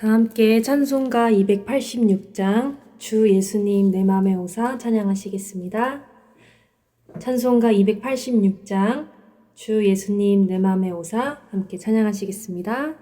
다 함께 찬송가 286장 주 예수님 내 맘에 오사 찬양하시겠습니다. 찬송가 286장 주 예수님 내 맘에 오사 함께 찬양하시겠습니다.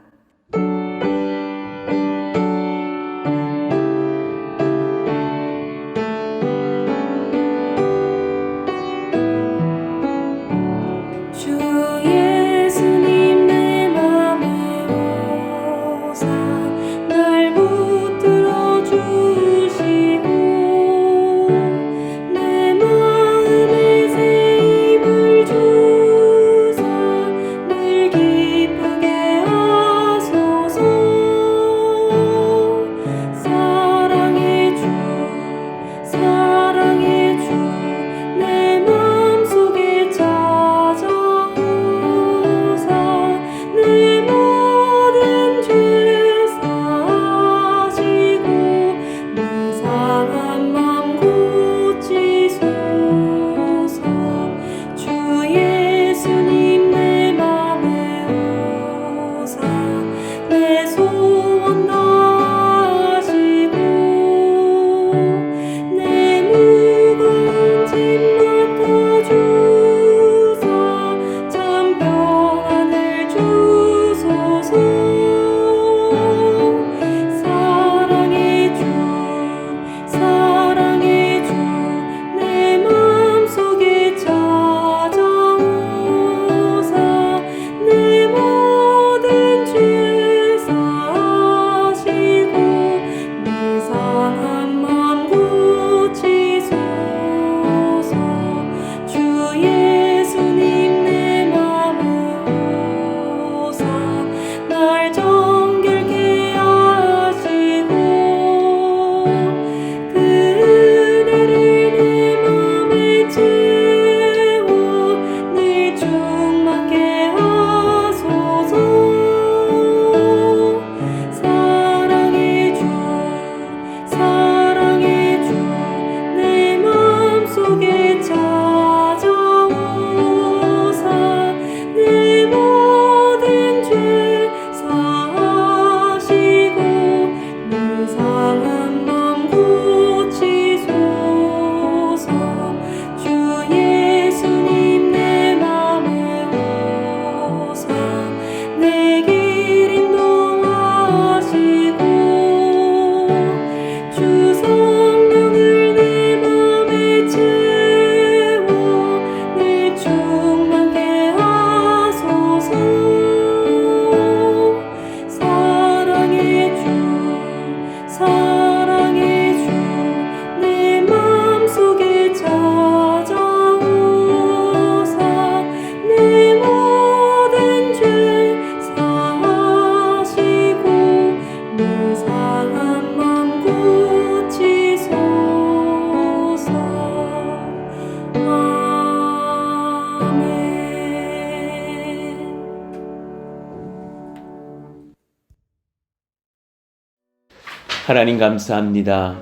하나님 감사합니다.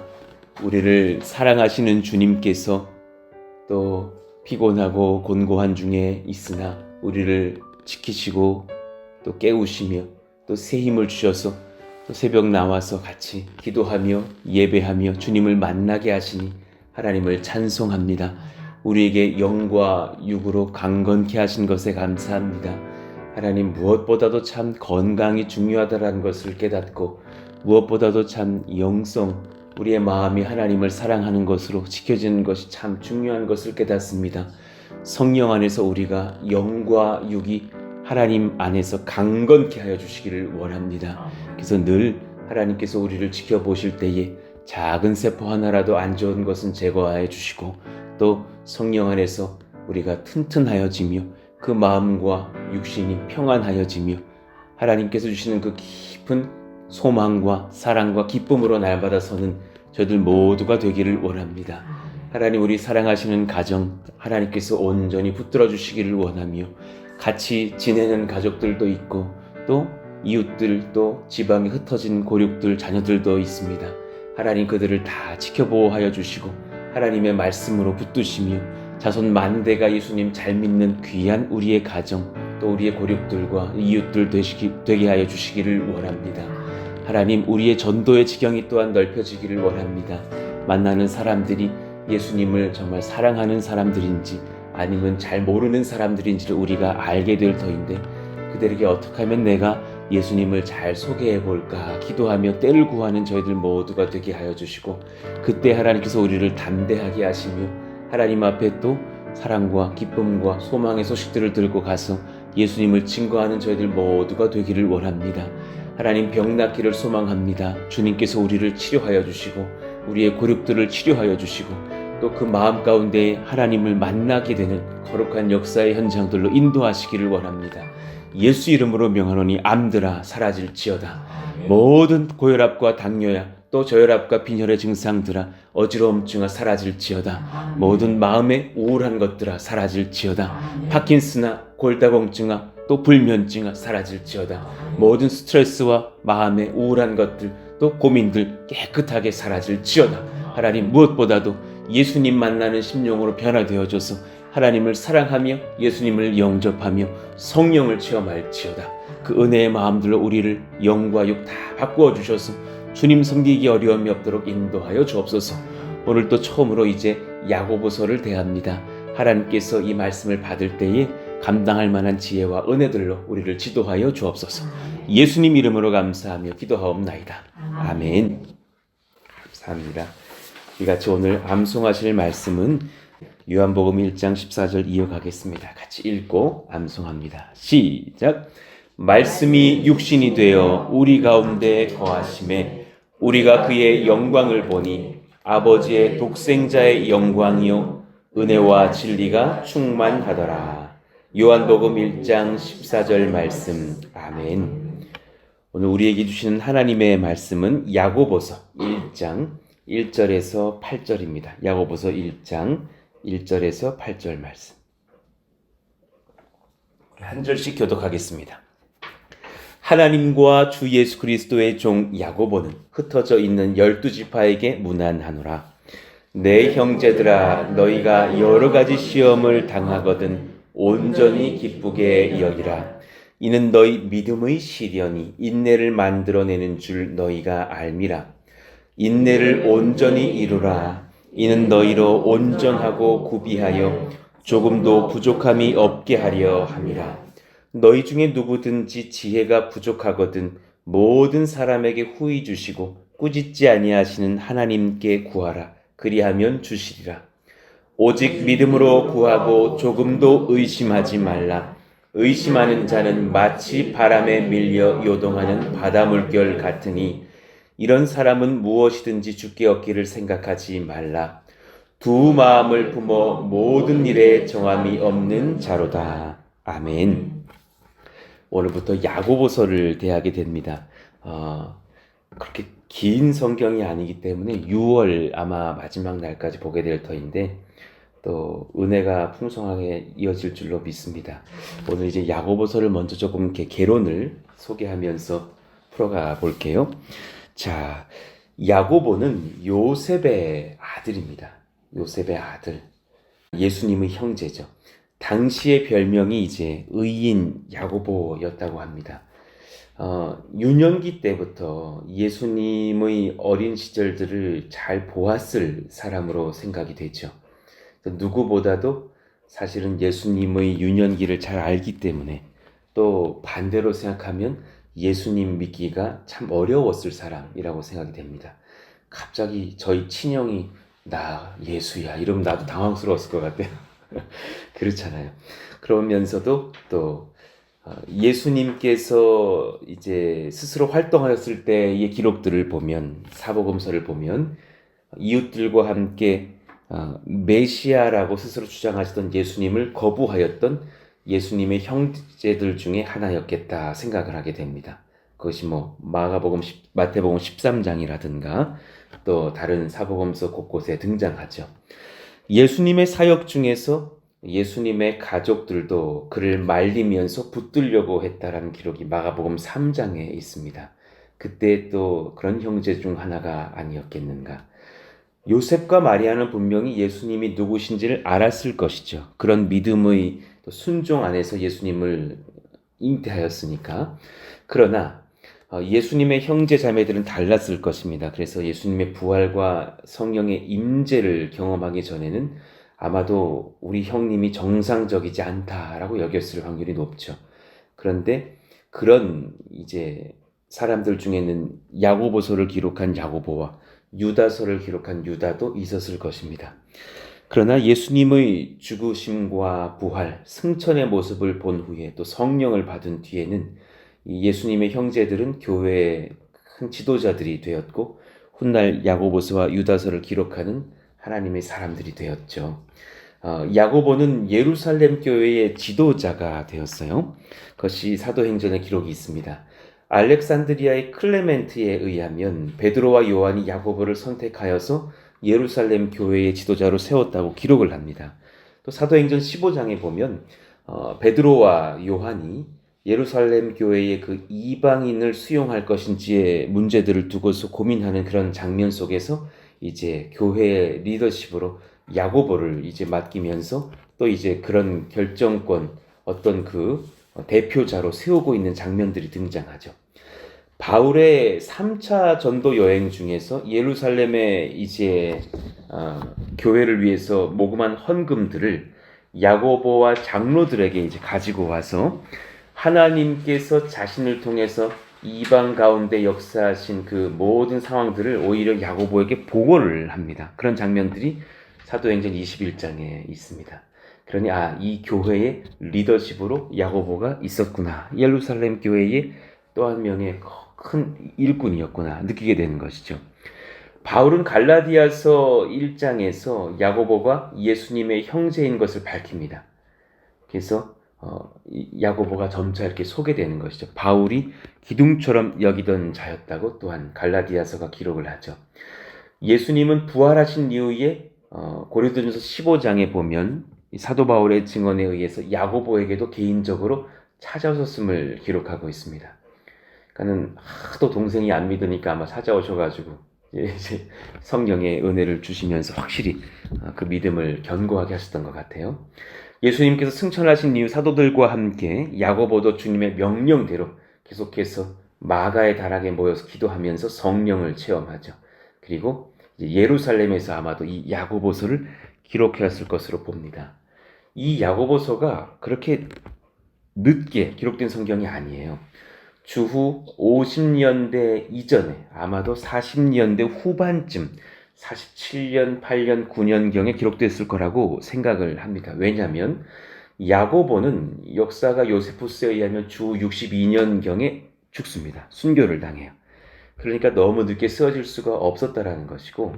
우리를 사랑하시는 주님께서 또 피곤하고 곤고한 중에 있으나 우리를 지키시고 또 깨우시며 또 새 힘을 주셔서 또 새벽 나와서 같이 기도하며 예배하며 주님을 만나게 하시니 하나님을 찬송합니다. 우리에게 영과 육으로 강건케 하신 것에 감사합니다. 하나님, 무엇보다도 참 건강이 중요하다는 것을 깨닫고 무엇보다도 참 영성, 우리의 마음이 하나님을 사랑하는 것으로 지켜지는 것이 참 중요한 것을 깨닫습니다. 성령 안에서 우리가 영과 육이 하나님 안에서 강건케 하여 주시기를 원합니다. 그래서 늘 하나님께서 우리를 지켜보실 때에 작은 세포 하나라도 안 좋은 것은 제거하여 주시고 또 성령 안에서 우리가 튼튼하여지며 그 마음과 육신이 평안하여지며 하나님께서 주시는 그 깊은 소망과 사랑과 기쁨으로 날마다 서는 저희들 모두가 되기를 원합니다. 하나님, 우리 사랑하시는 가정 하나님께서 온전히 붙들어 주시기를 원하며 같이 지내는 가족들도 있고 또 이웃들 또 지방에 흩어진 고륙들 자녀들도 있습니다. 하나님, 그들을 다 지켜보호하여 주시고 하나님의 말씀으로 붙드시며 자손 만대가 예수님 잘 믿는 귀한 우리의 가정 또 우리의 고륙들과 이웃들 되게 하여 주시기를 원합니다. 하나님, 우리의 전도의 지경이 또한 넓혀지기를 원합니다. 만나는 사람들이 예수님을 정말 사랑하는 사람들인지 아니면 잘 모르는 사람들인지를 우리가 알게 될 터인데, 그들에게 어떻게 하면 내가 예수님을 잘 소개해 볼까 기도하며 때를 구하는 저희들 모두가 되게 하여 주시고, 그때 하나님께서 우리를 담대하게 하시며 하나님 앞에 또 사랑과 기쁨과 소망의 소식들을 들고 가서 예수님을 증거하는 저희들 모두가 되기를 원합니다. 하나님, 병 낫기를 소망합니다. 주님께서 우리를 치료하여 주시고 우리의 고륙들을 치료하여 주시고 또 그 마음 가운데 하나님을 만나게 되는 거룩한 역사의 현장들로 인도하시기를 원합니다. 예수 이름으로 명하노니 암들아 사라질지어다. 모든 고혈압과 당뇨야 또 저혈압과 빈혈의 증상들아 어지러움증아 사라질지어다. 모든 마음의 우울한 것들아 사라질지어다. 파킨스나 골다공증아 또 불면증아 사라질지어다. 모든 스트레스와 마음의 우울한 것들 또 고민들 깨끗하게 사라질지어다. 하나님, 무엇보다도 예수님 만나는 심령으로 변화되어져서 하나님을 사랑하며 예수님을 영접하며 성령을 체험할지어다. 그 은혜의 마음들로 우리를 영과 육 다 바꾸어 주셔서 주님 섬기기 어려움이 없도록 인도하여 주옵소서. 오늘 또 처음으로 이제 야고보서를 대합니다. 하나님께서 이 말씀을 받을 때에 감당할 만한 지혜와 은혜들로 우리를 지도하여 주옵소서. 예수님 이름으로 감사하며 기도하옵나이다. 아멘. 감사합니다. 이같이 오늘 암송하실 말씀은 요한복음 1장 14절 이어가겠습니다. 같이 읽고 암송합니다. 시작. 말씀이 육신이 되어 우리 가운데 거하심에 우리가 그의 영광을 보니 아버지의 독생자의 영광이요 은혜와 진리가 충만하더라. 요한복음 1장 14절 말씀. 아멘. 오늘 우리에게 주시는 하나님의 말씀은 야고보서 1장 1절에서 8절입니다. 야고보서 1장 1절에서 8절 말씀. 한 절씩 교독하겠습니다. 하나님과 주 예수 그리스도의 종 야고보는 흩어져 있는 12지파에게 문안하노라. 내 형제들아, 너희가 여러 가지 시험을 당하거든 온전히 기쁘게 여기라. 이는 너희 믿음의 시련이 인내를 만들어내는 줄 너희가 알미라. 인내를 온전히 이루라. 이는 너희로 온전하고 구비하여 조금도 부족함이 없게 하려 함이라. 너희 중에 누구든지 지혜가 부족하거든 모든 사람에게 후히 주시고 꾸짖지 아니하시는 하나님께 구하라. 그리하면 주시리라. 오직 믿음으로 구하고 조금도 의심하지 말라. 의심하는 자는 마치 바람에 밀려 요동하는 바다물결 같으니 이런 사람은 무엇이든지 주께 얻기를 생각하지 말라. 두 마음을 품어 모든 일에 정함이 없는 자로다. 아멘. 오늘부터 야고보서를 대하게 됩니다. 그렇게 긴 성경이 아니기 때문에 6월 아마 마지막 날까지 보게 될 터인데 또 은혜가 풍성하게 이어질 줄로 믿습니다. 오늘 이제 야고보서를 먼저 조금 이렇게 개론을 소개하면서 풀어가 볼게요. 자, 야고보는 요셉의 아들입니다. 요셉의 아들. 예수님의 형제죠. 당시의 별명이 이제 의인 야고보였다고 합니다. 유년기 때부터 예수님의 어린 시절들을 잘 보았을 사람으로 생각이 되죠. 누구보다도 사실은 예수님의 유년기를 잘 알기 때문에 또 반대로 생각하면 예수님 믿기가 참 어려웠을 사람이라고 생각이 됩니다. 갑자기 저희 친형이 나 예수야 이러면 나도 당황스러웠을 것 같아요. 그렇잖아요. 그러면서도 또 예수님께서 이제 스스로 활동하셨을 때의 기록들을 보면 사복음서를 보면 이웃들과 함께 메시아라고 스스로 주장하시던 예수님을 거부하였던 예수님의 형제들 중에 하나였겠다 생각을 하게 됩니다. 그것이 마태복음 13장이라든가 또 다른 사복음서 곳곳에 등장하죠. 예수님의 사역 중에서 예수님의 가족들도 그를 말리면서 붙들려고 했다라는 기록이 마가복음 3장에 있습니다. 그때 또 그런 형제 중 하나가 아니었겠는가. 요셉과 마리아는 분명히 예수님이 누구신지를 알았을 것이죠. 그런 믿음의 순종 안에서 예수님을 잉태하였으니까. 그러나 예수님의 형제 자매들은 달랐을 것입니다. 그래서 예수님의 부활과 성령의 임재를 경험하기 전에는 아마도 우리 형님이 정상적이지 않다라고 여겼을 확률이 높죠. 그런데 그런 이제 사람들 중에는 야고보서를 기록한 야고보와 유다서를 기록한 유다도 있었을 것입니다. 그러나 예수님의 죽으심과 부활, 승천의 모습을 본 후에 또 성령을 받은 뒤에는 이 예수님의 형제들은 교회의 큰 지도자들이 되었고 훗날 야고보서와 유다서를 기록하는 하나님의 사람들이 되었죠. 야고보는 예루살렘 교회의 지도자가 되었어요. 그것이 사도행전의 기록이 있습니다. 알렉산드리아의 클레멘트에 의하면 베드로와 요한이 야고보를 선택하여서 예루살렘 교회의 지도자로 세웠다고 기록을 합니다. 또 사도행전 15장에 보면 베드로와 요한이 예루살렘 교회의 그 이방인을 수용할 것인지의 문제들을 두고서 고민하는 그런 장면 속에서 이제 교회의 리더십으로 야고보를 이제 맡기면서 또 이제 그런 결정권 어떤 그 대표자로 세우고 있는 장면들이 등장하죠. 바울의 3차 전도 여행 중에서 예루살렘에 이제 교회를 위해서 모금한 헌금들을 야고보와 장로들에게 이제 가지고 와서 하나님께서 자신을 통해서 이방 가운데 역사하신 그 모든 상황들을 오히려 야고보에게 보고를 합니다. 그런 장면들이 사도행전 21장에 있습니다. 그러니 이 교회의 리더십으로 야고보가 있었구나. 예루살렘 교회의 또 한 명의 큰 일꾼이었구나 느끼게 되는 것이죠. 바울은 갈라디아서 1장에서 야고보가 예수님의 형제인 것을 밝힙니다. 그래서 야고보가 점차 이렇게 소개되는 것이죠. 바울이 기둥처럼 여기던 자였다고 또한 갈라디아서가 기록을 하죠. 예수님은 부활하신 이후에 고린도전서 15장에 보면 사도 바울의 증언에 의해서 야고보에게도 개인적으로 찾아오셨음을 기록하고 있습니다. 그러니까는 하도 동생이 안 믿으니까 아마 찾아오셔가지고 이제 성령의 은혜를 주시면서 확실히 그 믿음을 견고하게 하셨던 것 같아요. 예수님께서 승천하신 이후 사도들과 함께 야고보도 주님의 명령대로 계속해서 마가의 다락에 모여서 기도하면서 성령을 체험하죠. 그리고 이제 예루살렘에서 아마도 이 야고보서를 기록했을 것으로 봅니다. 이 야고보서가 그렇게 늦게 기록된 성경이 아니에요. 주후 50년대 이전에 아마도 40년대 후반쯤 47년, 8년, 9년경에 기록됐을 거라고 생각을 합니다. 왜냐하면 야고보는 역사가 요세푸스에 의하면 주 62년경에 죽습니다. 순교를 당해요. 그러니까 너무 늦게 쓰여질 수가 없었다라는 것이고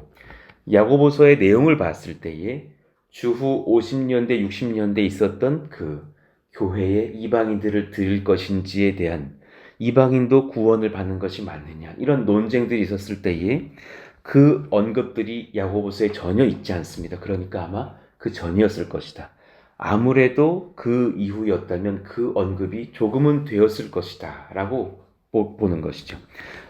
야고보서의 내용을 봤을 때에 주후 50년대, 60년대 있었던 그 교회의 이방인들을 드릴 것인지에 대한 이방인도 구원을 받는 것이 맞느냐 이런 논쟁들이 있었을 때에 그 언급들이 야고보서에 전혀 있지 않습니다. 그러니까 아마 그 전이었을 것이다. 아무래도 그 이후였다면 그 언급이 조금은 되었을 것이다 라고 보는 것이죠.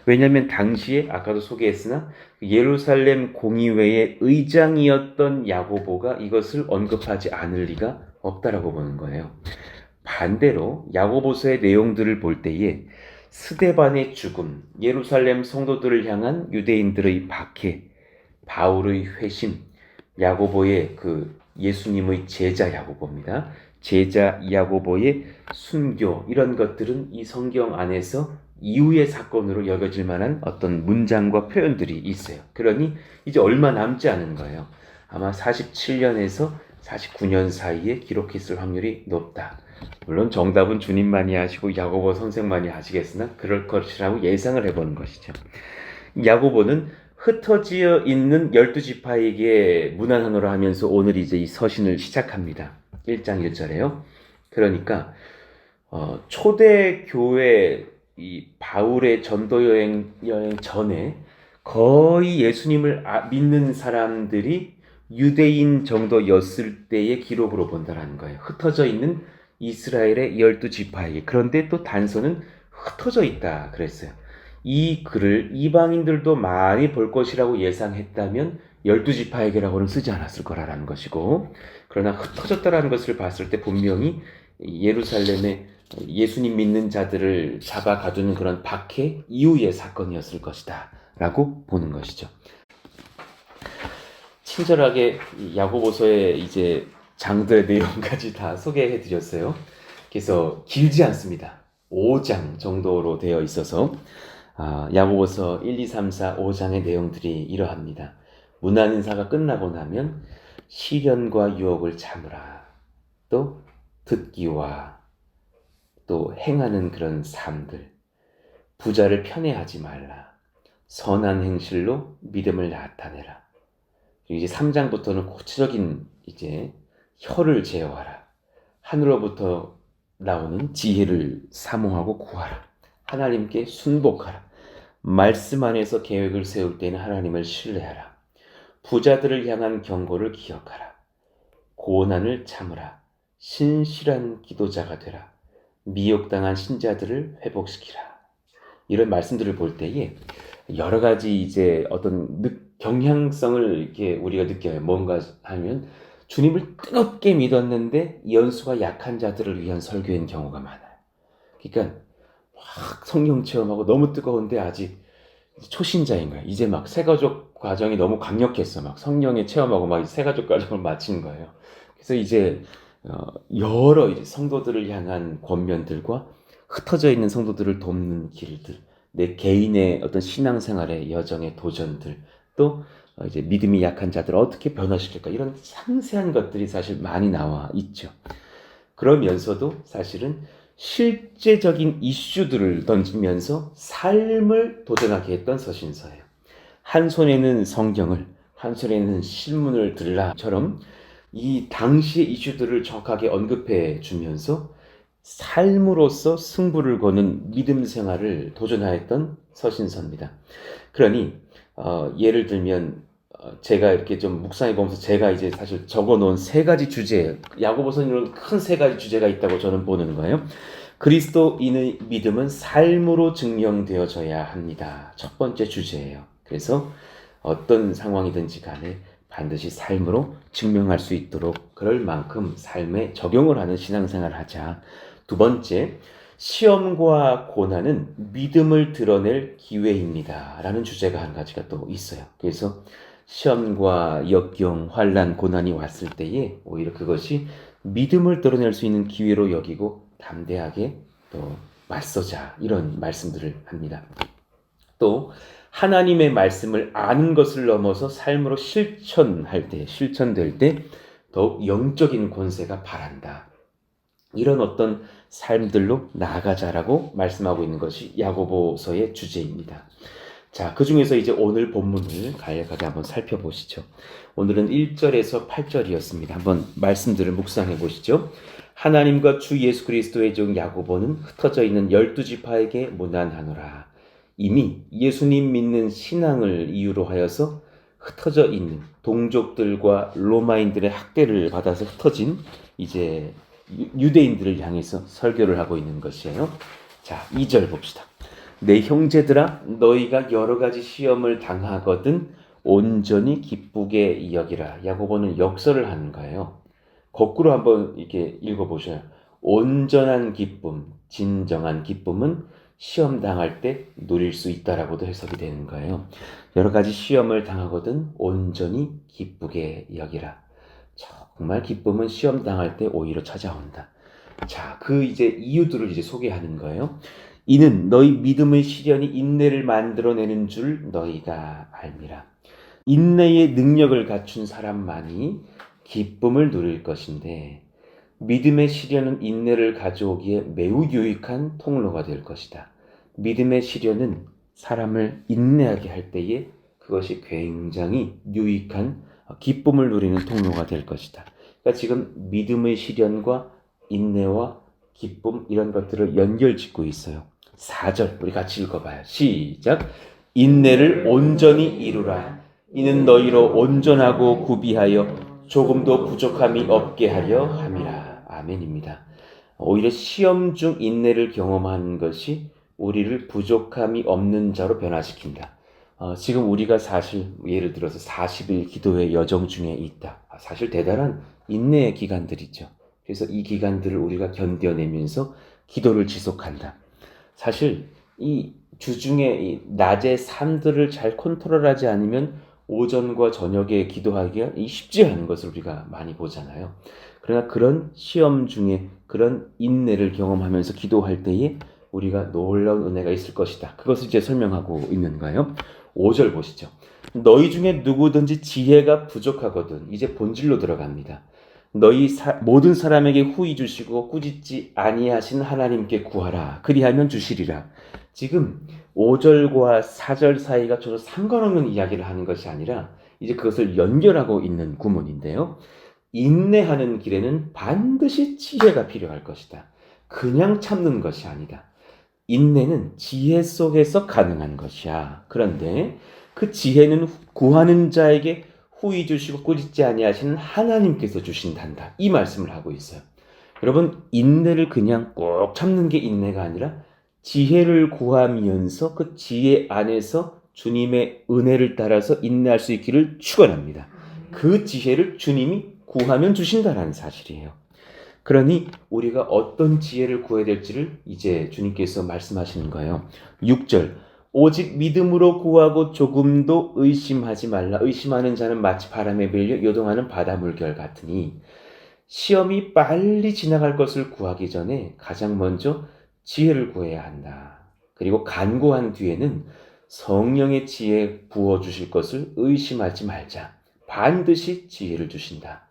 왜냐하면 당시에 아까도 소개했으나 예루살렘 공의회의 의장이었던 야고보가 이것을 언급하지 않을 리가 없다라고 보는 거예요. 반대로 야고보서의 내용들을 볼 때에 스데반의 죽음, 예루살렘 성도들을 향한 유대인들의 박해, 바울의 회심, 야고보의 그 예수님의 제자 야고보입니다. 제자 야고보의 순교 이런 것들은 이 성경 안에서 이후의 사건으로 여겨질 만한 어떤 문장과 표현들이 있어요. 그러니 이제 얼마 남지 않은 거예요. 아마 47년에서 49년 사이에 기록했을 확률이 높다. 물론 정답은 주님만이 하시고 야고보 선생만이 하시겠으나 그럴 것이라고 예상을 해보는 것이죠. 야고보는 흩어져 있는 12지파에게 문안하노라 하면서 오늘 이제 이 서신을 시작합니다. 1장 1절에요. 그러니까 초대 교회 이 바울의 전도 여행 전에 거의 예수님을 믿는 사람들이 유대인 정도였을 때의 기록으로 본다라는 거예요. 흩어져 있는 이스라엘의 12지파에게. 그런데 또 단서는 흩어져 있다 그랬어요. 이 글을 이방인들도 많이 볼 것이라고 예상했다면 12지파에게라고는 쓰지 않았을 거라는 것이고, 그러나 흩어졌다라는 것을 봤을 때 분명히 예루살렘의 예수님 믿는 자들을 잡아 가두는 그런 박해 이후의 사건이었을 것이다 라고 보는 것이죠. 친절하게 야고보서의 이제 장들의 내용까지 다 소개해 드렸어요. 그래서 길지 않습니다. 5장 정도로 되어 있어서 야고보서 1, 2, 3, 4, 5장의 내용들이 이러합니다. 문안인사가 끝나고 나면 시련과 유혹을 참으라. 또 듣기와 또 행하는 그런 삶들. 부자를 편애하지 말라. 선한 행실로 믿음을 나타내라. 그리고 이제 3장부터는 구체적인 이제 혀를 제어하라. 하늘로부터 나오는 지혜를 사모하고 구하라. 하나님께 순복하라. 말씀 안에서 계획을 세울 때는 하나님을 신뢰하라. 부자들을 향한 경고를 기억하라. 고난을 참으라. 신실한 기도자가 되라. 미혹당한 신자들을 회복시키라. 이런 말씀들을 볼 때에 여러 가지 이제 어떤 경향성을 이렇게 우리가 느껴요. 뭔가 하면 주님을 뜨겁게 믿었는데 연수가 약한 자들을 위한 설교인 경우가 많아요. 그러니까 막 성령 체험하고 너무 뜨거운데 아직 초신자인 거예요. 이제 막 새가족 과정이 너무 강력했어. 막 성령의 체험하고 막 새가족 과정을 마친 거예요. 그래서 이제 여러 이제 성도들을 향한 권면들과 흩어져 있는 성도들을 돕는 길들, 내 개인의 어떤 신앙생활의 여정의 도전들, 또 이제 믿음이 약한 자들을 어떻게 변화시킬까, 이런 상세한 것들이 사실 많이 나와 있죠. 그러면서도 사실은 실제적인 이슈들을 던지면서 삶을 도전하게 했던 서신서예요. 한 손에는 성경을, 한 손에는 신문을 들라처럼 이 당시의 이슈들을 정확하게 언급해 주면서 삶으로서 승부를 거는 믿음 생활을 도전하였던 서신서입니다. 그러니 예를 들면 제가 이렇게 좀 묵상해 보면서 제가 이제 사실 적어 놓은 세 가지 주제, 야고보서는 큰 세 가지 주제가 있다고 저는 보는 거예요. 그리스도인의 믿음은 삶으로 증명되어져야 합니다. 첫 번째 주제예요. 그래서 어떤 상황이든지 간에 반드시 삶으로 증명할 수 있도록 그럴 만큼 삶에 적용을 하는 신앙생활을 하자. 두 번째, 시험과 고난은 믿음을 드러낼 기회입니다. 라는 주제가 한 가지가 또 있어요. 그래서 시험과 역경, 환난, 고난이 왔을 때에 오히려 그것이 믿음을 드러낼 수 있는 기회로 여기고 담대하게 또 맞서자, 이런 말씀들을 합니다. 또 하나님의 말씀을 아는 것을 넘어서 삶으로 실천될 때 더욱 영적인 권세가 바란다. 이런 어떤 삶들로 나아가자라고 말씀하고 있는 것이 야고보서의 주제입니다. 자, 그 중에서 이제 오늘 본문을 간략하게 한번 살펴보시죠. 오늘은 1절에서 8절이었습니다. 한번 말씀들을 묵상해 보시죠. 하나님과 주 예수 그리스도의 종 야고보는 흩어져 있는 12지파에게 문안하노라. 이미 예수님 믿는 신앙을 이유로 하여서 흩어져 있는 동족들과 로마인들의 학대를 받아서 흩어진 이제 유대인들을 향해서 설교를 하고 있는 것이에요. 자, 2절 봅시다. 내 형제들아, 너희가 여러 가지 시험을 당하거든 온전히 기쁘게 여기라. 야고보는 역설을 하는 거예요. 거꾸로 한번 이렇게 읽어보셔요. 온전한 기쁨, 진정한 기쁨은 시험 당할 때 누릴 수 있다라고도 해석이 되는 거예요. 여러 가지 시험을 당하거든 온전히 기쁘게 여기라. 정말 기쁨은 시험 당할 때 오히려 찾아온다. 자, 그 이제 이유들을 이제 소개하는 거예요. 이는 너희 믿음의 시련이 인내를 만들어내는 줄 너희가 알미라. 인내의 능력을 갖춘 사람만이 기쁨을 누릴 것인데 믿음의 시련은 인내를 가져오기에 매우 유익한 통로가 될 것이다. 믿음의 시련은 사람을 인내하게 할 때에 그것이 굉장히 유익한 기쁨을 누리는 통로가 될 것이다. 그러니까 지금 믿음의 시련과 인내와 기쁨 이런 것들을 연결짓고 있어요. 4절 우리 같이 읽어봐요. 시작. 인내를 온전히 이루라. 이는 너희로 온전하고 구비하여 조금도 부족함이 없게 하려 함이라. 아멘입니다. 오히려 시험 중 인내를 경험하는 것이 우리를 부족함이 없는 자로 변화시킨다. 지금 우리가 사실 예를 들어서 40일 기도의 여정 중에 있다. 사실 대단한 인내의 기간들이죠. 그래서 이 기간들을 우리가 견뎌내면서 기도를 지속한다. 사실 이 주중에 이 낮의 삶들을 잘 컨트롤하지 않으면 오전과 저녁에 기도하기가 쉽지 않은 것을 우리가 많이 보잖아요. 그러나 그런 시험 중에 그런 인내를 경험하면서 기도할 때에 우리가 놀라운 은혜가 있을 것이다. 그것을 이제 설명하고 있는 거예요. 5절 보시죠. 너희 중에 누구든지 지혜가 부족하거든. 이제 본질로 들어갑니다. 너희 모든 사람에게 후히 주시고 꾸짖지 아니하신 하나님께 구하라. 그리하면 주시리라. 지금 5절과 4절 사이가 전혀 상관없는 이야기를 하는 것이 아니라 이제 그것을 연결하고 있는 구문인데요. 인내하는 길에는 반드시 지혜가 필요할 것이다. 그냥 참는 것이 아니다. 인내는 지혜 속에서 가능한 것이야. 그런데 그 지혜는 구하는 자에게 후히 주시고 꾸짖지 아니하시는 하나님께서 주신단다. 이 말씀을 하고 있어요. 여러분, 인내를 그냥 꼭 참는 게 인내가 아니라 지혜를 구하면서 그 지혜 안에서 주님의 은혜를 따라서 인내할 수 있기를 축원합니다. 그 지혜를 주님이 구하면 주신다는 사실이에요. 그러니 우리가 어떤 지혜를 구해야 될지를 이제 주님께서 말씀하시는 거예요. 6절 오직 믿음으로 구하고 조금도 의심하지 말라. 의심하는 자는 마치 바람에 밀려 요동하는 바다 물결 같으니 시험이 빨리 지나갈 것을 구하기 전에 가장 먼저 지혜를 구해야 한다. 그리고 간구한 뒤에는 성령의 지혜 부어주실 것을 의심하지 말자. 반드시 지혜를 주신다.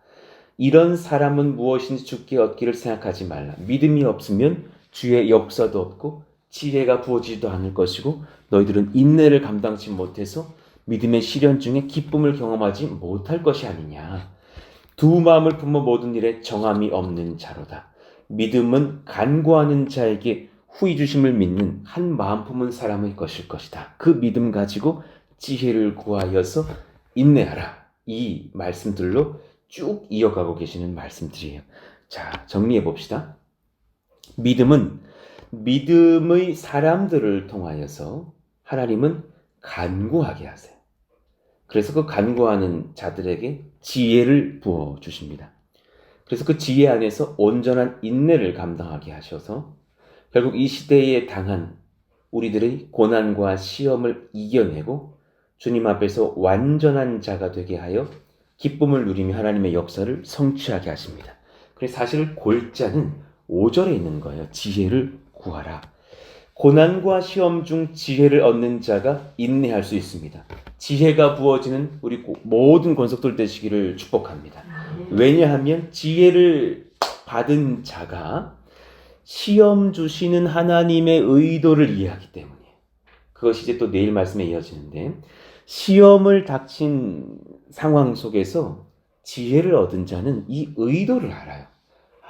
이런 사람은 무엇인지 주께 얻기를 생각하지 말라. 믿음이 없으면 주의 역사도 없고 지혜가 부어지지도 않을 것이고 너희들은 인내를 감당치 못해서 믿음의 시련 중에 기쁨을 경험하지 못할 것이 아니냐. 두 마음을 품어 모든 일에 정함이 없는 자로다. 믿음은 간구하는 자에게 후히 주심을 믿는 한 마음 품은 사람의 것일 것이다. 그 믿음 가지고 지혜를 구하여서 인내하라. 이 말씀들로 쭉 이어가고 계시는 말씀들이에요. 자, 정리해 봅시다. 믿음은 믿음의 사람들을 통하여서 하나님은 간구하게 하세요. 그래서 그 간구하는 자들에게 지혜를 부어 주십니다. 그래서 그 지혜 안에서 온전한 인내를 감당하게 하셔서 결국 이 시대에 당한 우리들의 고난과 시험을 이겨내고 주님 앞에서 완전한 자가 되게 하여 기쁨을 누리며 하나님의 역사를 성취하게 하십니다. 그래서 사실 골자는 5절에 있는 거예요. 지혜를 구하라. 고난과 시험 중 지혜를 얻는 자가 인내할 수 있습니다. 지혜가 부어지는 우리 모든 권속들 되시기를 축복합니다. 왜냐하면 지혜를 받은 자가 시험 주시는 하나님의 의도를 이해하기 때문이에요. 그것이 이제 또 내일 말씀에 이어지는데 시험을 닥친 상황 속에서 지혜를 얻은 자는 이 의도를 알아요.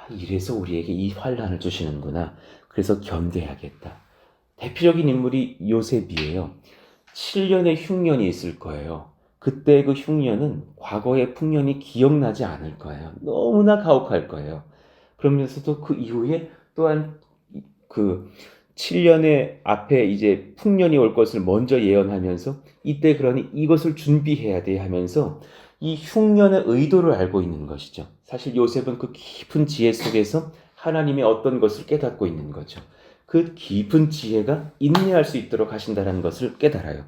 이래서 우리에게 이 환난을 주시는구나. 그래서 견뎌야겠다. 대표적인 인물이 요셉이에요. 7년의 흉년이 있을 거예요. 그때 그 흉년은 과거의 풍년이 기억나지 않을 거예요. 너무나 가혹할 거예요. 그러면서도 그 이후에 또한 그 7년의 앞에 이제 풍년이 올 것을 먼저 예언하면서 이때 그러니 이것을 준비해야 돼 하면서 이 흉년의 의도를 알고 있는 것이죠. 사실 요셉은 그 깊은 지혜 속에서 하나님의 어떤 것을 깨닫고 있는 거죠. 그 깊은 지혜가 인내할 수 있도록 하신다는 것을 깨달아요.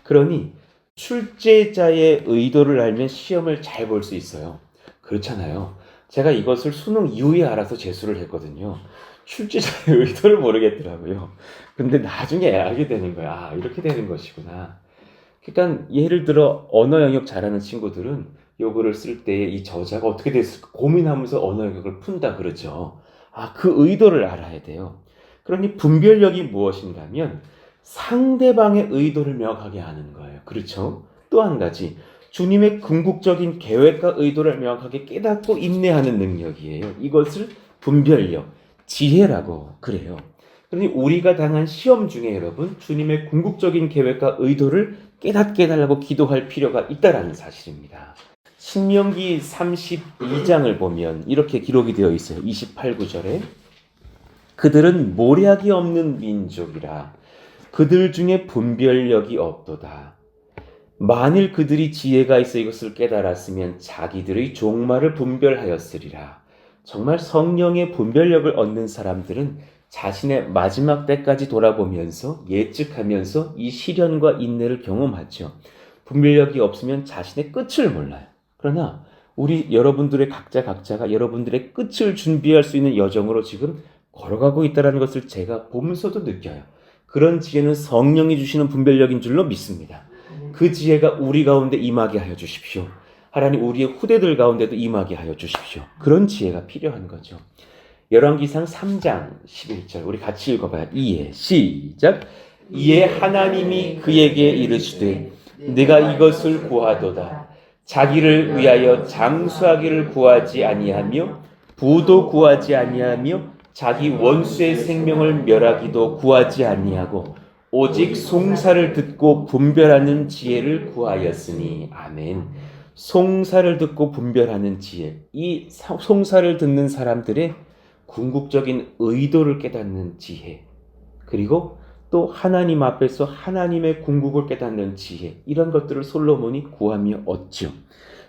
그러니 출제자의 의도를 알면 시험을 잘 볼 수 있어요. 그렇잖아요. 제가 이것을 수능 이후에 알아서 재수를 했거든요. 출제자의 의도를 모르겠더라고요. 근데 나중에 알게 되는 거야. 아, 이렇게 되는 것이구나. 그러니까 예를 들어 언어 영역 잘하는 친구들은 요거를 쓸 때 이 저자가 어떻게 됐을까 고민하면서 언어 영역을 푼다 그러죠. 아, 그 의도를 알아야 돼요. 그러니 분별력이 무엇인가 하면 상대방의 의도를 명확하게 아는 거예요. 그렇죠? 또 한 가지 주님의 궁극적인 계획과 의도를 명확하게 깨닫고 인내하는 능력이에요. 이것을 분별력, 지혜라고 그래요. 그러니 우리가 당한 시험 중에 여러분 주님의 궁극적인 계획과 의도를 깨닫게 해달라고 기도할 필요가 있다는 사실입니다. 신명기 32장을 보면 이렇게 기록이 되어 있어요. 28구절에 그들은 모략이 없는 민족이라 그들 중에 분별력이 없도다. 만일 그들이 지혜가 있어 이것을 깨달았으면 자기들의 종말을 분별하였으리라. 정말 성령의 분별력을 얻는 사람들은 자신의 마지막 때까지 돌아보면서 예측하면서 이 시련과 인내를 경험하죠. 분별력이 없으면 자신의 끝을 몰라요. 그러나 우리 여러분들의 각자가 여러분들의 끝을 준비할 수 있는 여정으로 지금 걸어가고 있다는 것을 제가 보면서도 느껴요. 그런 지혜는 성령이 주시는 분별력인 줄로 믿습니다. 그 지혜가 우리 가운데 임하게 하여 주십시오. 하나님 우리의 후대들 가운데도 임하게 하여 주십시오. 그런 지혜가 필요한 거죠. 열왕기상 3장 11절 우리 같이 읽어봐요. 이에 시작. 이에 하나님이 그에게 이르시되 내가 이것을 구하도다. 자기를 위하여 장수하기를 구하지 아니하며 부도 구하지 아니하며 자기 원수의 생명을 멸하기도 구하지 아니하고 오직 송사를 듣고 분별하는 지혜를 구하였으니. 아멘. 송사를 듣고 분별하는 지혜. 이 송사를 듣는 사람들의 궁극적인 의도를 깨닫는 지혜, 그리고 또 하나님 앞에서 하나님의 궁극을 깨닫는 지혜, 이런 것들을 솔로몬이 구하며 얻죠.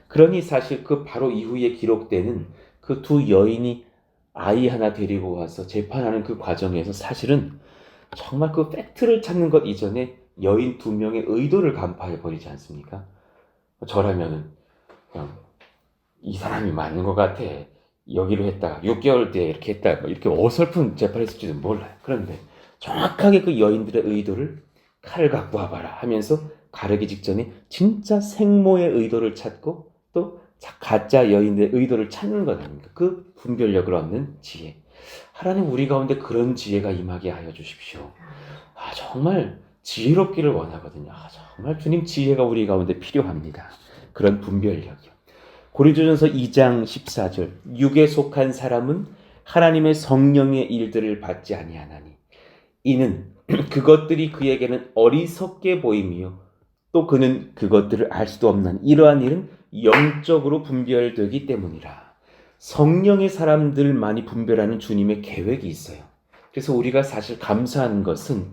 그러니 사실 그 바로 이후에 기록되는 그 두 여인이 아이 하나 데리고 와서 재판하는 그 과정에서 사실은 정말 그 팩트를 찾는 것 이전에 여인 두 명의 의도를 간파해 버리지 않습니까? 저라면은 그냥 이 사람이 맞는 것 같아. 여기로 했다가 6개월 뒤에 이렇게 했다가 이렇게 어설픈 재판을 했을지도 몰라요. 그런데 정확하게 그 여인들의 의도를 칼을 갖고 와봐라 하면서 가르기 직전에 진짜 생모의 의도를 찾고 또 가짜 여인의 의도를 찾는 것 아닙니까? 그 분별력을 얻는 지혜. 하나님 우리 가운데 그런 지혜가 임하게 하여 주십시오. 정말 지혜롭기를 원하거든요. 정말 주님 지혜가 우리 가운데 필요합니다. 그런 분별력이요. 고린도전서 2장 14절 육에 속한 사람은 하나님의 성령의 일들을 받지 아니하나니 이는 그것들이 그에게는 어리석게 보이며 또 그는 그것들을 알 수도 없는 이러한 일은 영적으로 분별되기 때문이라. 성령의 사람들만이 분별하는 주님의 계획이 있어요. 그래서 우리가 사실 감사한 것은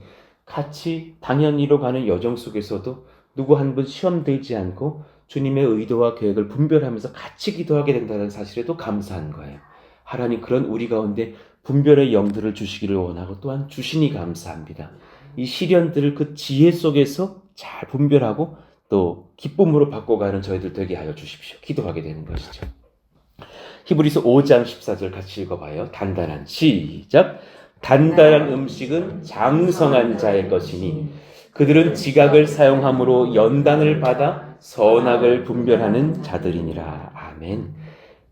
같이 당연히로 가는 여정 속에서도 누구 한 분 시험 들지 않고 주님의 의도와 계획을 분별하면서 같이 기도하게 된다는 사실에도 감사한 거예요. 하나님 그런 우리 가운데 분별의 영들을 주시기를 원하고 또한 주시니 감사합니다. 이 시련들을 그 지혜 속에서 잘 분별하고 또 기쁨으로 바꿔가는 저희들 되게 하여 주십시오. 기도하게 되는 것이죠. 히브리서 5장 14절 같이 읽어봐요. 단단한 시작. 단단한 음식은 장성한 자의 것이니 그들은 지각을 사용함으로 연단을 받아 선악을 분별하는 자들이니라. 아멘.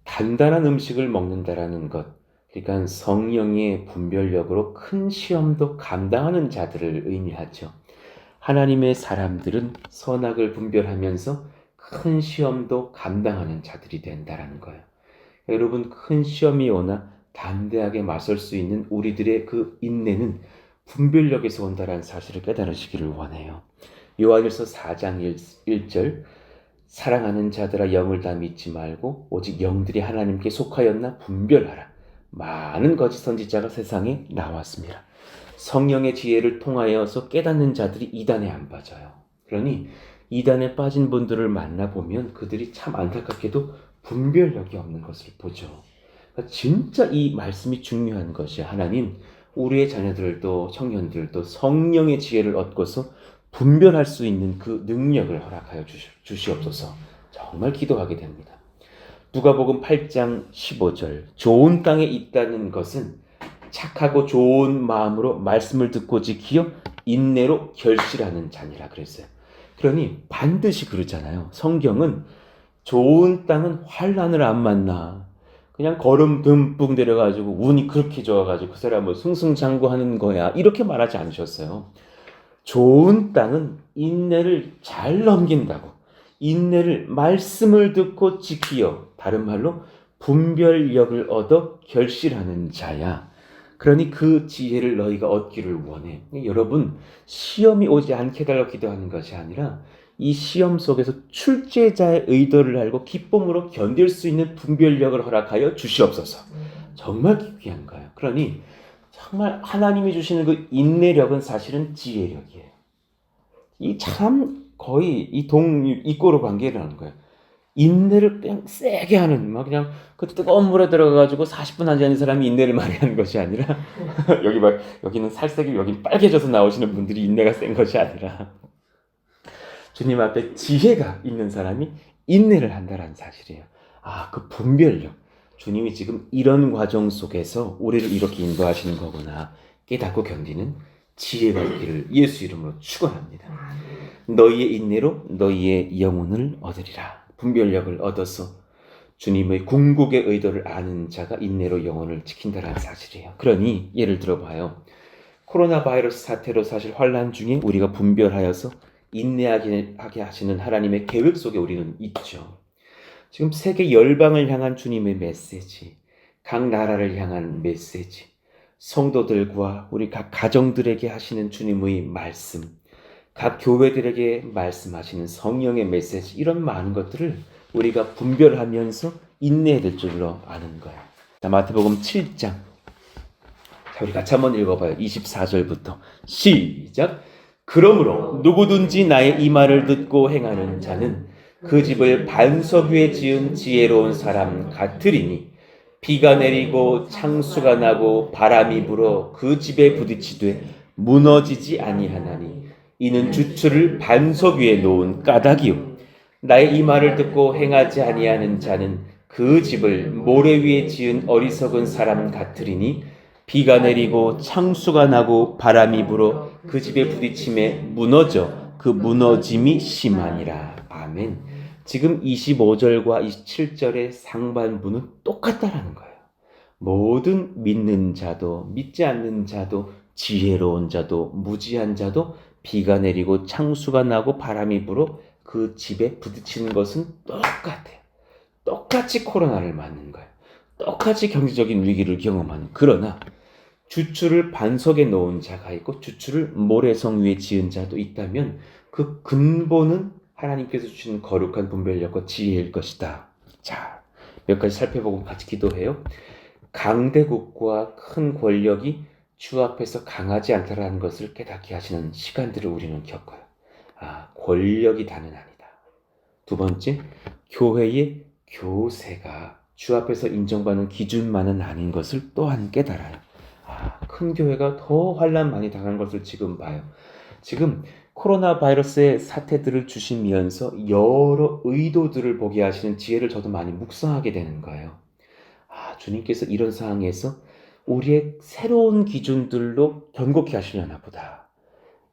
단단한 음식을 먹는다라는 것, 그러니까 성령의 분별력으로 큰 시험도 감당하는 자들을 의미하죠. 하나님의 사람들은 선악을 분별하면서 큰 시험도 감당하는 자들이 된다라는 거예요. 여러분 큰 시험이 오나 담대하게 맞설 수 있는 우리들의 그 인내는 분별력에서 온다라는 사실을 깨달으시기를 원해요. 요한일서 4장 1절 사랑하는 자들아 영을 다 믿지 말고 오직 영들이 하나님께 속하였나 분별하라. 많은 거짓 선지자가 세상에 나왔습니다. 성령의 지혜를 통하여서 깨닫는 자들이 이단에 안 빠져요. 그러니 이단에 빠진 분들을 만나보면 그들이 참 안타깝게도 분별력이 없는 것을 보죠. 그러니까 진짜 이 말씀이 중요한 것이 하나님 우리의 자녀들도 청년들도 성령의 지혜를 얻고서 분별할 수 있는 그 능력을 허락하여 주시옵소서. 정말 기도하게 됩니다. 누가복음 8장 15절 좋은 땅에 있다는 것은 착하고 좋은 마음으로 말씀을 듣고 지키어 인내로 결실하는 자니라 그랬어요. 그러니 반드시 그러잖아요. 성경은 좋은 땅은 환난을 안 만나. 그냥 걸음 듬뿍 내려가지고 운이 그렇게 좋아가지고 그 사람을 승승장구하는 거야. 이렇게 말하지 않으셨어요. 좋은 땅은 인내를 잘 넘긴다고. 인내를 말씀을 듣고 지키어 다른 말로 분별력을 얻어 결실하는 자야. 그러니 그 지혜를 너희가 얻기를 원해. 여러분 시험이 오지 않게 달라고 기도하는 것이 아니라 이 시험 속에서 출제자의 의도를 알고 기쁨으로 견딜 수 있는 분별력을 허락하여 주시옵소서. 정말 귀한 거예요. 그러니 정말 하나님이 주시는 그 인내력은 사실은 지혜력이에요. 이 참 거의 이꼬로 관계라는 거예요. 인내를 그냥 세게 하는, 막 그냥 그 뜨거운 물에 들어가가지고 40분 하지 않은 사람이 인내를 많이 하는 것이 아니라 여기 막 여기는 살색이 여기 빨개져서 나오시는 분들이 인내가 센 것이 아니라 주님 앞에 지혜가 있는 사람이 인내를 한다는 사실이에요. 아, 그 분별력. 주님이 지금 이런 과정 속에서 우리를 이렇게 인도하시는 거구나 깨닫고 견디는 지혜가 있기를 예수 이름으로 축원합니다. 너희의 인내로 너희의 영혼을 얻으리라. 분별력을 얻어서 주님의 궁극의 의도를 아는 자가 인내로 영혼을 지킨다는 사실이에요. 그러니 예를 들어봐요. 코로나 바이러스 사태로 사실 환난 중에 우리가 분별하여서 인내하게 하시는 하나님의 계획 속에 우리는 있죠. 지금 세계 열방을 향한 주님의 메시지, 각 나라를 향한 메시지, 성도들과 우리 각 가정들에게 하시는 주님의 말씀, 각 교회들에게 말씀하시는 성령의 메시지, 이런 많은 것들을 우리가 분별하면서 인내해야 될 줄로 아는 거예요. 자, 마태복음 7장. 자, 우리 같이 한번 읽어봐요. 24절부터 시작. 그러므로 누구든지 나의 이 말을 듣고 행하는 자는 그 집을 반석 위에 지은 지혜로운 사람 같으리니 비가 내리고 창수가 나고 바람이 불어 그 집에 부딪히되 무너지지 아니하나니 이는 주추를 반석 위에 놓은 까닭이요 나의 이 말을 듣고 행하지 아니하는 자는 그 집을 모래 위에 지은 어리석은 사람 같으리니 비가 내리고 창수가 나고 바람이 불어 그 집에 부딪힘에 무너져 그 무너짐이 심하니라. 아멘. 지금 25절과 27절의 상반부는 똑같다라는 거예요. 모든 믿는 자도 믿지 않는 자도 지혜로운 자도 무지한 자도 비가 내리고 창수가 나고 바람이 불어 그 집에 부딪히는 것은 똑같아요. 똑같이 코로나를 맞는 거예요. 똑같이 경제적인 위기를 경험하는. 그러나 주추를 반석에 놓은 자가 있고 주추를 모래성 위에 지은 자도 있다면 그 근본은 하나님께서 주시는 거룩한 분별력과 지혜일 것이다. 자, 몇 가지 살펴보고 같이 기도해요. 강대국과 큰 권력이 주 앞에서 강하지 않다라는 것을 깨닫게 하시는 시간들을 우리는 겪어요. 아, 권력이 다는 아니다. 두 번째, 교회의 교세가 주 앞에서 인정받는 기준만은 아닌 것을 또한 깨달아요. 아, 큰 교회가 더 환난 많이 당한 것을 지금 봐요. 지금 코로나 바이러스의 사태들을 주시면서 여러 의도들을 보게 하시는 지혜를 저도 많이 묵상하게 되는 거예요. 아, 주님께서 이런 상황에서 우리의 새로운 기준들로 견고케 하시려나 보다.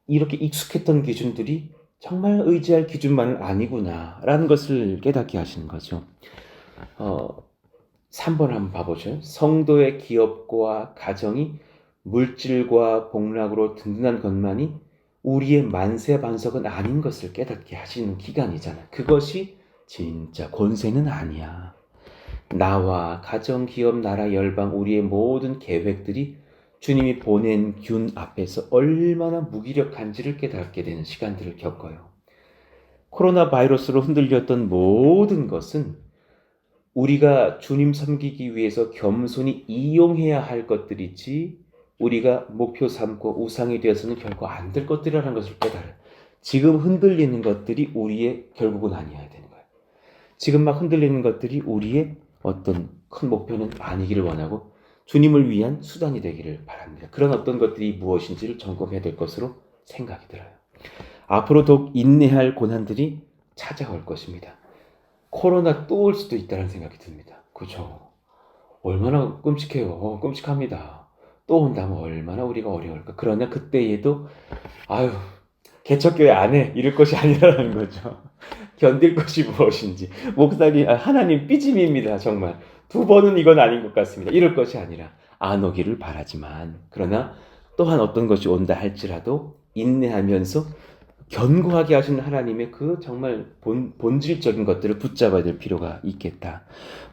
이렇게 익숙했던 기준들이 정말 의지할 기준만은 아니구나 라는 것을 깨닫게 하시는 거죠. 3번 한번 봐보죠. 성도의 기업과 가정이 물질과 복락으로 든든한 것만이 우리의 만세 반석은 아닌 것을 깨닫게 하시는 기간이잖아. 그것이 진짜 권세는 아니야. 나와 가정, 기업, 나라, 열방, 우리의 모든 계획들이 주님이 보낸 균 앞에서 얼마나 무기력한지를 깨닫게 되는 시간들을 겪어요. 코로나 바이러스로 흔들렸던 모든 것은 우리가 주님 섬기기 위해서 겸손히 이용해야 할 것들이지 우리가 목표 삼고 우상이 되어서는 결코 안 될 것들이라는 것을 깨달아요. 지금 흔들리는 것들이 우리의 결국은 아니어야 되는 거예요. 지금 막 흔들리는 것들이 우리의 어떤 큰 목표는 아니기를 원하고 주님을 위한 수단이 되기를 바랍니다. 그런 어떤 것들이 무엇인지를 점검해야 될 것으로 생각이 들어요. 앞으로 더욱 인내할 고난들이 찾아올 것입니다. 코로나 또 올 수도 있다는 생각이 듭니다. 그죠? 얼마나 끔찍해요. 끔찍합니다. 또 온다면 얼마나 우리가 어려울까. 그러나 그때에도 아유 개척교회 안 해 이럴 것이 아니라는 거죠. 견딜 것이 무엇인지. 목사님, 하나님 삐짐입니다. 정말 2번은 이건 아닌 것 같습니다. 이럴 것이 아니라 안 오기를 바라지만 그러나 또한 어떤 것이 온다 할지라도 인내하면서 견고하게 하시는 하나님의 그 정말 본질적인 것들을 붙잡아야 될 필요가 있겠다.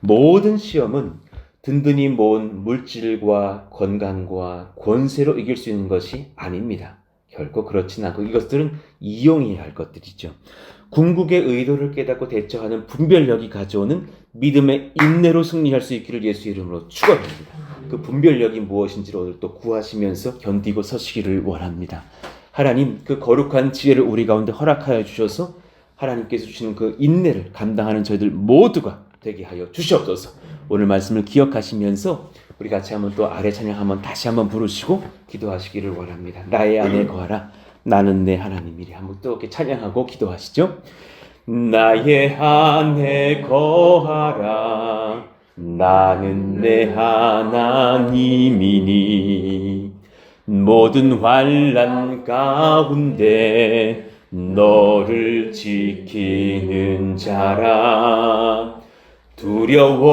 모든 시험은 든든히 모은 물질과 건강과 권세로 이길 수 있는 것이 아닙니다. 결코 그렇진 않고 이것들은 이용해야 할 것들이죠. 궁극의 의도를 깨닫고 대처하는 분별력이 가져오는 믿음의 인내로 승리할 수 있기를 예수 이름으로 축원합니다. 그 분별력이 무엇인지를 오늘 또 구하시면서 견디고 서시기를 원합니다. 하나님, 그 거룩한 지혜를 우리 가운데 허락하여 주셔서 하나님께서 주시는 그 인내를 감당하는 저희들 모두가 되게 하여 주시옵소서. 오늘 말씀을 기억하시면서 우리 같이 한번 또 아래 찬양 한번 다시 한번 부르시고 기도하시기를 원합니다. 나의 안에 거하라 나는 내 하나님이리. 한번 또 이렇게 찬양하고 기도하시죠. 나의 안에 거하라 나는 내 하나님이니 모든 환난 가운데 너를 지키는 자라.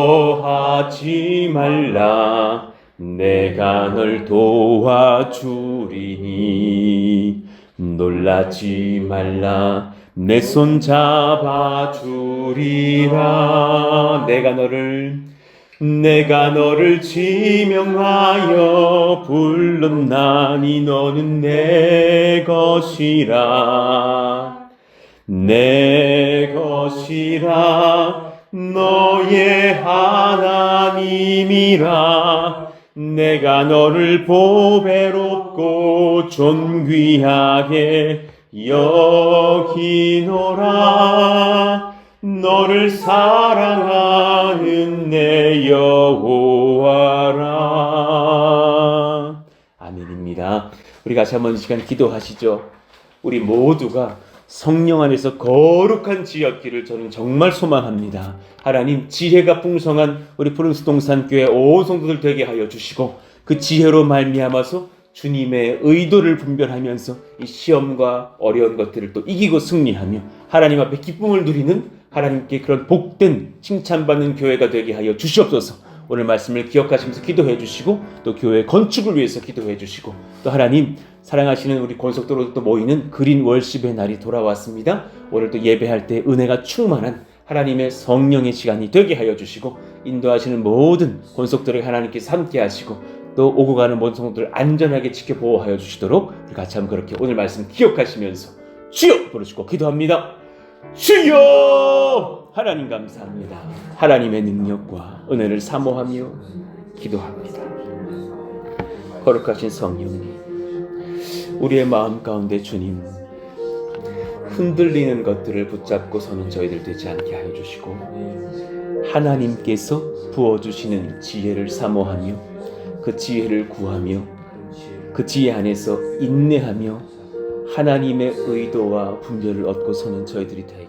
두려워하지 말라 내가 널 도와주리니. 놀라지 말라 내 손 잡아주리라. 내가 너를 지명하여 불렀나니 너는 내 것이라. 내 것이라 너의 하나님이라. 내가 너를 보배롭고 존귀하게 여기노라. 너를 사랑하는 내 여호와라. 아멘입니다. 우리 같이 한번 시간 기도하시죠. 우리 모두가 성령 안에서 거룩한 지었기를 저는 정말 소망합니다. 하나님 지혜가 풍성한 우리 푸른스 동산교회 온 성도들 되게 하여 주시고 그 지혜로 말미암아서 주님의 의도를 분별하면서 이 시험과 어려운 것들을 또 이기고 승리하며 하나님 앞에 기쁨을 누리는 하나님께 그런 복된 칭찬받는 교회가 되게 하여 주시옵소서. 오늘 말씀을 기억하시면서 기도해 주시고 또 교회 건축을 위해서 기도해 주시고 또 하나님 사랑하시는 우리 권속도로 또 모이는 그린 월십의 날이 돌아왔습니다. 오늘 또 예배할 때 은혜가 충만한 하나님의 성령의 시간이 되게 하여 주시고 인도하시는 모든 권속들에게 하나님께서 함께 하시고 또 오고 가는 모든 성도들을 안전하게 지켜 보호하여 주시도록 우리 같이 한번 그렇게 오늘 말씀 기억하시면서 주여 부르시고 기도합니다. 주여! 하나님 감사합니다. 하나님의 능력과 은혜를 사모하며 기도합니다. 거룩하신 성령님, 우리의 마음 가운데 주님 흔들리는 것들을 붙잡고 서는 저희들 되지 않게 하여 주시고 하나님께서 부어주시는 지혜를 사모하며 그 지혜를 구하며 그 지혜 안에서 인내하며 하나님의 의도와 분별을 얻고 서는 저희들이 되어